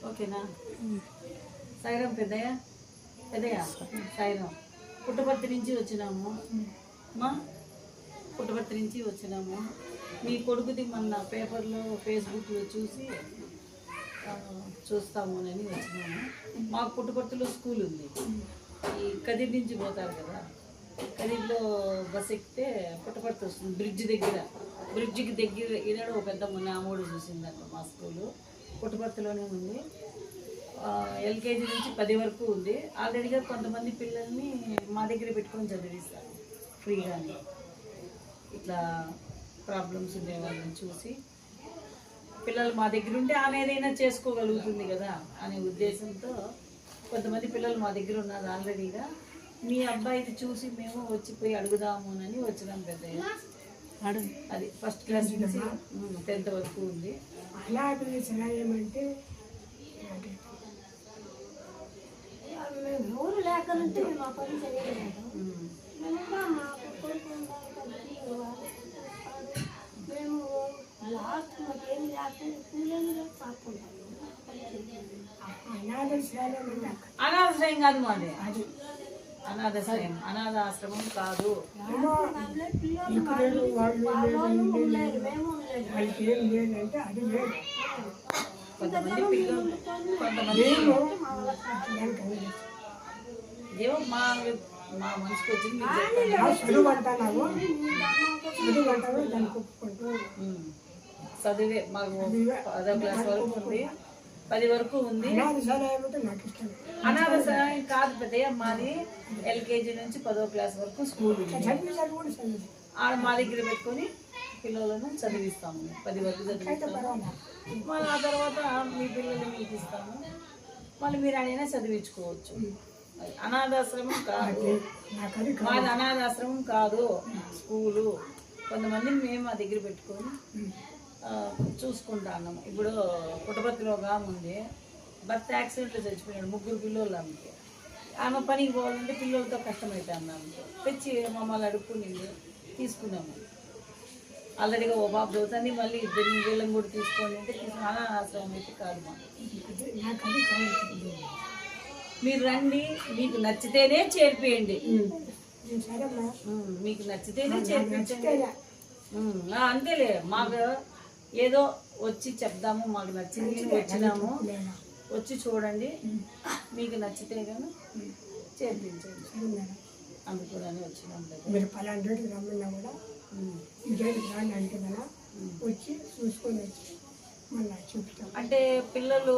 ఓకేనా? సాయిరాం పెద్దయ్య సాయిరాం పుట్టపర్తి నుంచి వచ్చినాము మా పుట్టపర్తి నుంచి వచ్చినాము. మీ కొడుకుది మొన్న పేపర్లో ఫేస్బుక్లో చూసి చూస్తామని వచ్చినాము. మాకు పుట్టపర్తిలో స్కూల్ ఉంది. ఈ కదిరి నుంచి పోతారు కదా, కదిరిలో బస్ ఎక్కితే పుట్టపర్తి వస్తుంది. బ్రిడ్జికి దగ్గర ఈనాడు ఒక పెద్ద మొన్న అమ్మోడు చూసిందంట. మా స్కూలు పుట్టపర్తిలోనే ఉంది. ఎల్కేజీ నుంచి 10 వరకు ఉంది. ఆల్రెడీగా కొంతమంది పిల్లల్ని మా దగ్గర పెట్టుకొని చదివిస్తారు ఫ్రీగానే. ఇట్లా ప్రాబ్లమ్స్ ఉండే వాళ్ళని చూసి పిల్లలు మా దగ్గర ఉంటే ఆమె ఏదైనా చేసుకోగలుగుతుంది కదా అనే ఉద్దేశంతో కొంతమంది పిల్లలు మా దగ్గర ఉన్నారు ఆల్రెడీగా. మీ అబ్బాయిది చూసి మేము వచ్చిపోయి అడుగుదాము అని వచ్చినాం పెద్దయ్య. అది ఫస్ట్ క్లాస్ నుంచి 10th వరకు ఉంది. ఊరు లేకనుంటే మా పని చేయలేదు. మేము లాస్ట్ మాకేం లేకుండా కూలీలు కాకుండా అనాథాశ్రయం కాదు మాది. అది అనాథాశ్రమం కాదు. కొంతమంది పిల్లలు ఏమో మా మనసుకు వచ్చింది చదివే. మాకు 10వ క్లాస్ వరకు ఉంది, 10 వరకు ఉంది. అనాథాశ్రయం కాదు పెద్దయ్య, మాది ఎల్కేజీ నుంచి 10వ క్లాస్ వరకు స్కూల్ ఉంది. ఆడ మా దగ్గర పెట్టుకొని పిల్లలను చదివిస్తాము. 10 వరకు చదివిస్తాము. మళ్ళీ ఆ తర్వాత మీ పిల్లలు మీకు ఇస్తాము. మళ్ళీ మీరు అయినా చదివించుకోవచ్చు. అనాథాశ్రమం కాదు మాది, అనాథాశ్రమం కాదు స్కూలు. కొంతమందిని మేము మా దగ్గర పెట్టుకొని చూసుకుంటా అన్నాము. ఇప్పుడు పుట్టపర్తిలో ఒక ఆమె ఉంది, భర్త యాక్సిడెంట్లో చచ్చిపోయాడు. 3 పిల్లలు ఆమెకి. ఆమె పనికి పోవాలంటే పిల్లలతో కష్టమవుతుంది ఆమెకి. తెచ్చి మమ్మల్ని అడుక్కుని తీసుకున్నాము. ఆల్రెడీగా ఓ బాబు చదువుతుంది, మళ్ళీ 2 వీళ్ళని కూడా తీసుకోండి అంటే అనాథాశ్రమం అయితే కాదు మాకు. మీరు రండి, మీకు నచ్చితేనే చేర్పియండి. మీకు నచ్చితేనే చేర్పించండి. అంతేలే, మాకు ఏదో వచ్చి చెప్దాము, మాకు నచ్చింది వచ్చినాము, వచ్చి చూడండి, మీకు నచ్చితే కానీ చేర్పించండి అందుకోని వచ్చినాం. మీరు పలాంటి రమ్మన్నా కూడా ఇదేంటి రాండి అంటే వచ్చి చూసుకొని వచ్చి మళ్ళీ చూపుతాం. అంటే పిల్లలు